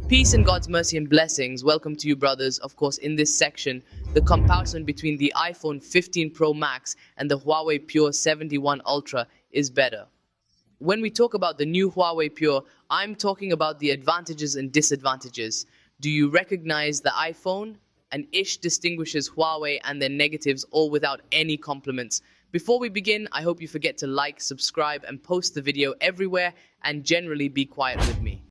Peace and God's mercy and blessings. Welcome to you, brothers. Of course, in this section, the comparison between the iPhone 15 Pro Max and the Huawei Pure 71 Ultra is better. When we talk about the new Huawei Pure, I'm talking about the advantages and disadvantages. Do you recognize the iPhone? An ish distinguishes Huawei and their negatives, all without any compliments. Before we begin, I hope you forget to like, subscribe, and post the video everywhere, and generally be quiet with me.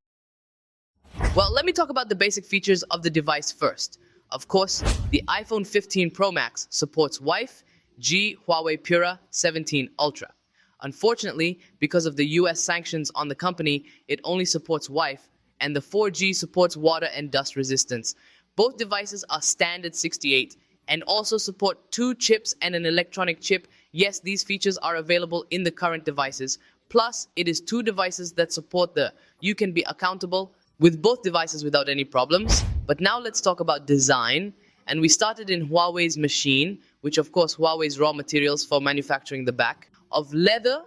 Well, let me talk about the basic features of the device first. Of course, the iPhone 15 Pro Max supports Wi-Fi Huawei Pura 17 Ultra. Unfortunately, because of the US sanctions on the company, it only supports Wi-Fi, and the 4G supports water and dust resistance. Both devices are standard 68 and also support 2 chips and an electronic chip. Yes, these features are available in the current devices. Plus, it is 2 devices that support you can be accountable with both devices without any problems. But now let's talk about design. And we started in Huawei's machine, which of course Huawei's raw materials for manufacturing the back. Of leather,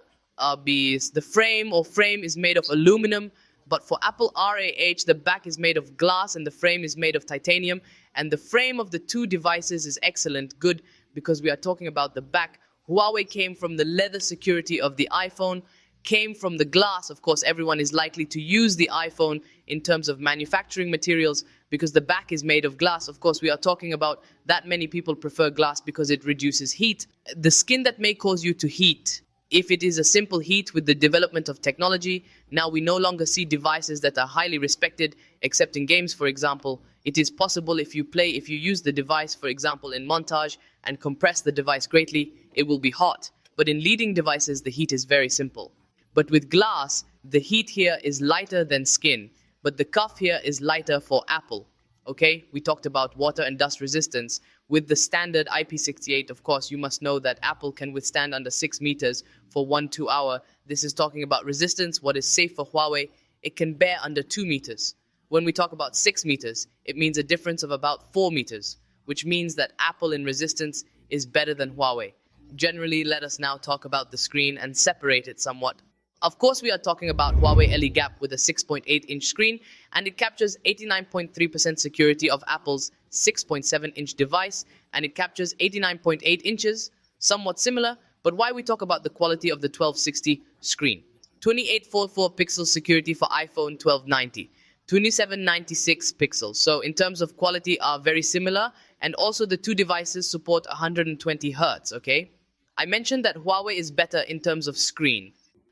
the frame is made of aluminum. But for Apple RAH, the back is made of glass and the frame is made of titanium. And the frame of the 2 devices is excellent, good, because we are talking about the back. Huawei came from the leather security of the iPhone, came from the glass. Of course, everyone is likely to use the iPhone in terms of manufacturing materials because the back is made of glass. Of course, we are talking about that many people prefer glass because it reduces heat. The skin that may cause you to heat, if it is a simple heat with the development of technology, now we no longer see devices that are highly respected, except in games, for example. It is possible if you use the device, for example, in montage and compress the device greatly, it will be hot. But in leading devices, the heat is very simple. But with glass, the heat here is lighter than skin, but the cuff here is lighter for Apple. Okay, we talked about water and dust resistance. With the standard IP68, of course, you must know that Apple can withstand under 6 meters for 1-2 hour. This is talking about resistance. What is safe for Huawei, it can bear under 2 meters. When we talk about 6 meters, it means a difference of about 4 meters, which means that Apple in resistance is better than Huawei. Generally, let us now talk about the screen and separate it somewhat. Of course, we are talking about Huawei LE Gap with a 6.8-inch screen, and it captures 89.3% security of Apple's 6.7-inch device, and it captures 89.8 inches, somewhat similar, but why we talk about the quality of the 1260 screen. 2844 pixels security for iPhone 1290, 2796 pixels. So in terms of quality are very similar, and also the 2 devices support 120 Hz, okay? I mentioned that Huawei is better in terms of screen.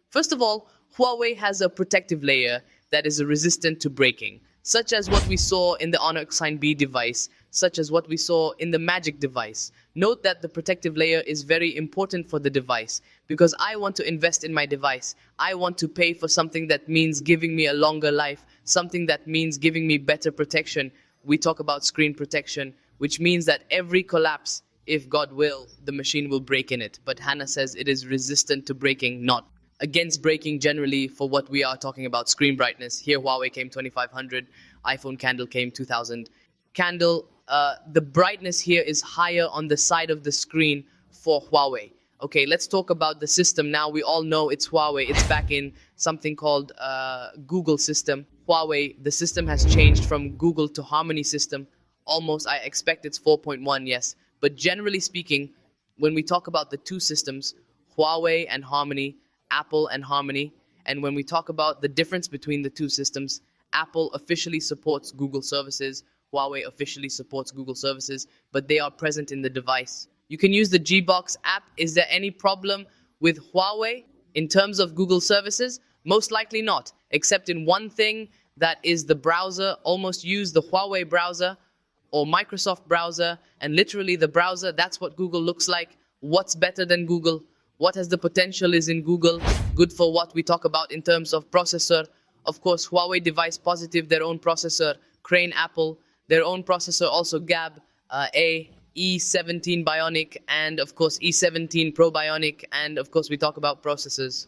First of all, Huawei has a protective layer that is resistant to breaking, such as what we saw in the Honor Sign B device, such as what we saw in the Magic device. Note that the protective layer is very important for the device because I want to invest in my device. I want to pay for something that means giving me a longer life, something that means giving me better protection. We talk about screen protection, which means that every collapse, if God will, the machine will break in it. But Hannah says it is resistant to breaking, not against breaking generally for what we are talking about screen brightness. Here Huawei came 2500, iPhone Candle came 2000. Candle, the brightness here is higher on the side of the screen for Huawei. Okay, let's talk about the system now. We all know it's Huawei. It's back in something called Google system. Huawei, the system has changed from Google to Harmony system. Almost, I expect it's 4.1, yes. But generally speaking, when we talk about the 2 systems, Huawei and Harmony, Apple and Harmony, and when we talk about the difference between the 2 systems, Apple officially supports Google services, Huawei officially supports Google services, but they are present in the device. You can use the Gbox app. Is there any problem with Huawei in terms of Google services? Most likely not, except in one thing, that is the browser. Almost use the Huawei browser or Microsoft browser, and literally the browser, that's what Google looks like. What's better than Google? What has the potential is in Google, good for what we talk about in terms of processor. Of course, Huawei device positive, their own processor, Crane Apple, their own processor, also Gab, E17 Bionic, and of course E17 Pro Bionic, and of course we talk about processors.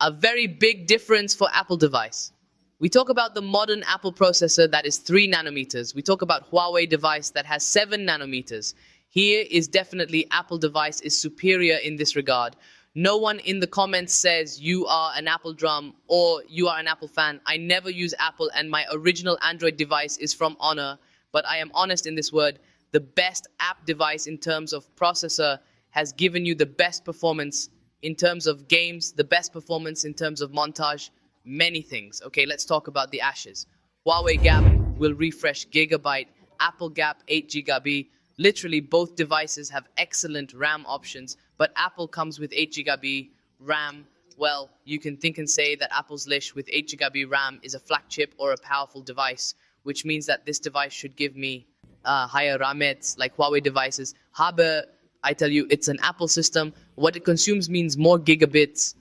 A very big difference for Apple device. We talk about the modern Apple processor that is 3 nanometers. We talk about Huawei device that has 7 nanometers. Here is definitely Apple device is superior in this regard. No one in the comments says you are an Apple drum or you are an Apple fan. I never use Apple and my original Android device is from Honor. But I am honest in this word. The best app device in terms of processor has given you the best performance in terms of games, the best performance in terms of montage, many things. Okay, let's talk about the Ashes. Huawei Gap will refresh Gigabyte, Apple Gap 8 GB. Literally, both devices have excellent RAM options, but Apple comes with 8 GB RAM. Well, you can think and say that Apple's Lish with 8 GB RAM is a flagship or a powerful device, which means that this device should give me higher RAMets like Huawei devices. However, I tell you, it's an Apple system. What it consumes means more gigabits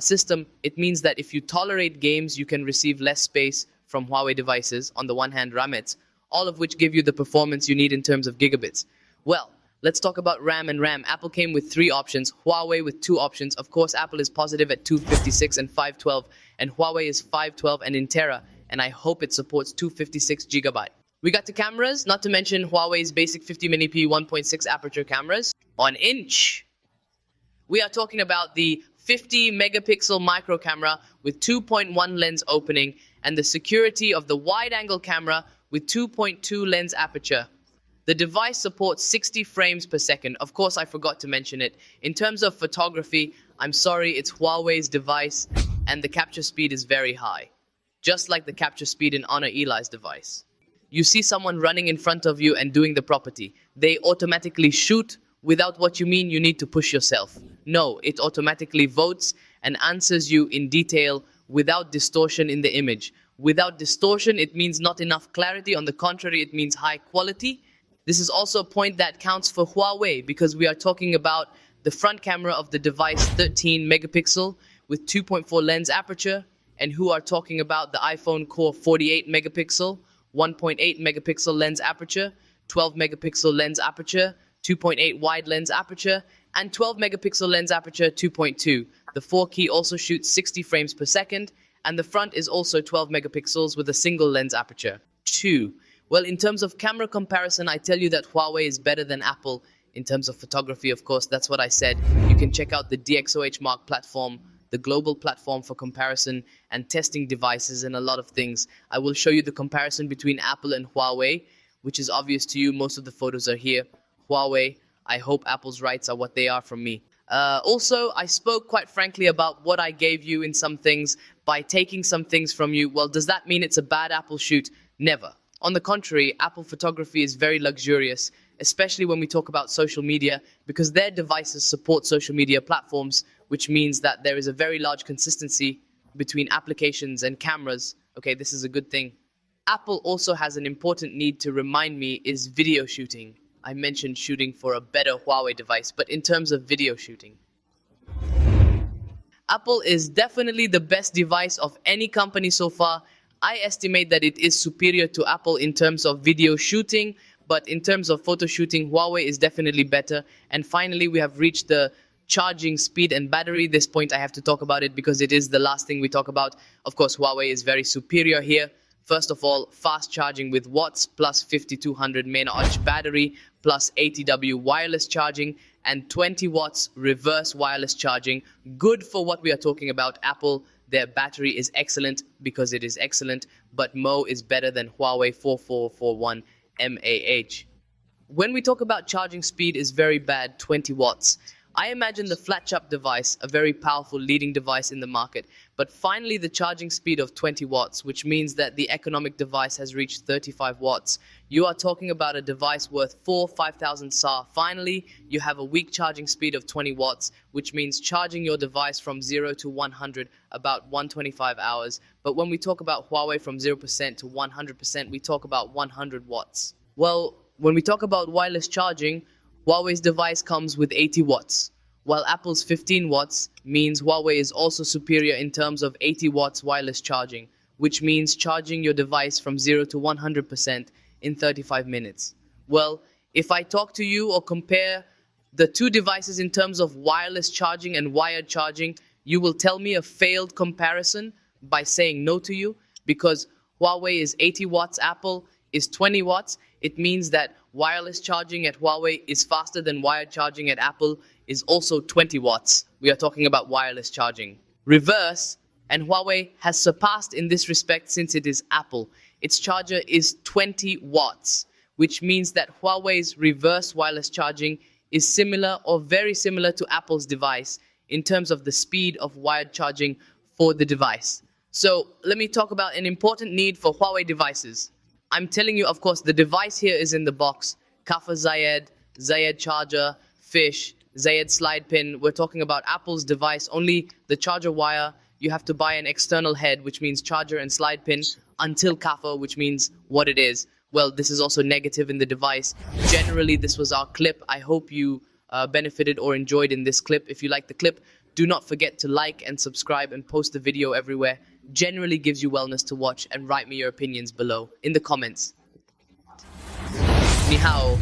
system. It means that if you tolerate games, you can receive less space from Huawei devices. On the one hand, RAMets, all of which give you the performance you need in terms of gigabits. Well, let's talk about RAM and RAM. Apple came with 3 options, Huawei with 2 options. Of course, Apple is positive at 256 and 512, and Huawei is 512 and in Tera, and I hope it supports 256 GB. We got the cameras, not to mention Huawei's basic 50mm 1.6 aperture cameras. On inch, we are talking about the 50 megapixel micro camera with 2.1 lens opening and the security of the wide angle camera with 2.2 lens aperture. The device supports 60 frames per second. Of course, I forgot to mention it. In terms of photography, I'm sorry, it's Huawei's device and the capture speed is very high. Just like the capture speed in Honor Eli's device. You see someone running in front of you and doing the property. They automatically shoot without what you mean you need to push yourself. No, it automatically votes and answers you in detail without distortion in the image. Without distortion, it means not enough clarity. On the contrary, it means high quality. This is also a point that counts for Huawei because we are talking about the front camera of the device, 13 megapixel with 2.4 lens aperture, and who are talking about the iPhone Core 48 megapixel, 1.8 megapixel lens aperture, 12 megapixel lens aperture, 2.8 wide lens aperture, and 12 megapixel lens aperture 2.2. The 4K also shoots 60 frames per second, and the front is also 12 megapixels with a single lens aperture. 2. Well, in terms of camera comparison, I tell you that Huawei is better than Apple in terms of photography, of course, that's what I said. You can check out the DxOH Mark platform, the global platform for comparison and testing devices and a lot of things. I will show you the comparison between Apple and Huawei, which is obvious to you. Most of the photos are here. Huawei, I hope Apple's rights are what they are from me. Also, I spoke quite frankly about what I gave you in some things by taking some things from you. Well, does that mean it's a bad Apple shoot? Never. On the contrary, Apple photography is very luxurious, especially when we talk about social media, because their devices support social media platforms, which means that there is a very large consistency between applications and cameras. Okay, this is a good thing. Apple also has an important need to remind me is video shooting. I mentioned shooting for a better Huawei device, but in terms of video shooting, Apple is definitely the best device of any company so far. I estimate that it is superior to Apple in terms of video shooting, but in terms of photo shooting, Huawei is definitely better. And finally, we have reached the charging speed and battery. This point I have to talk about it because it is the last thing we talk about. Of course, Huawei is very superior here. First of all, fast charging with watts plus 5200 mAh battery plus 80W wireless charging and 20 watts reverse wireless charging. Good for what we are talking about. Apple, their battery is excellent because it is excellent, but Mo is better than Huawei 4441 mAh. When we talk about charging speed is very bad, 20 watts. I imagine the flat chop device, a very powerful leading device in the market, but finally the charging speed of 20 watts, which means that the economic device has reached 35 watts. You are talking about a device worth 5,000 SAR. Finally, you have a weak charging speed of 20 watts, which means charging your device from 0 to 100 about 125 hours. But when we talk about Huawei from 0% to 100%, we talk about 100 watts. Well, when we talk about wireless charging, Huawei's device comes with 80 watts, while Apple's 15 watts means Huawei is also superior in terms of 80 watts wireless charging, which means charging your device from 0 to 100% in 35 minutes. Well, if I talk to you or compare the two devices in terms of wireless charging and wired charging, you will tell me a failed comparison by saying no to you, because Huawei is 80 watts, Apple is 20 watts. It means that wireless charging at Huawei is faster than wired charging at Apple. is also 20 watts. We are talking about wireless charging. Reverse, and Huawei has surpassed in this respect since it is Apple. Its charger is 20 watts, which means that Huawei's reverse wireless charging is similar or very similar to Apple's device in terms of the speed of wired charging for the device. So let me talk about an important need for Huawei devices. I'm telling you, of course, the device here is in the box. Kafa Zayed, Zayed charger, fish, Zayed slide pin. We're talking about Apple's device, only the charger wire. You have to buy an external head, which means charger and slide pin, until Kafa, which means what it is. Well, this is also negative in the device. Generally, this was our clip. I hope you benefited or enjoyed in this clip. If you like the clip, do not forget to like and subscribe and post the video everywhere. Generally gives you wellness to watch, and write me your opinions below in the comments. Ni hao.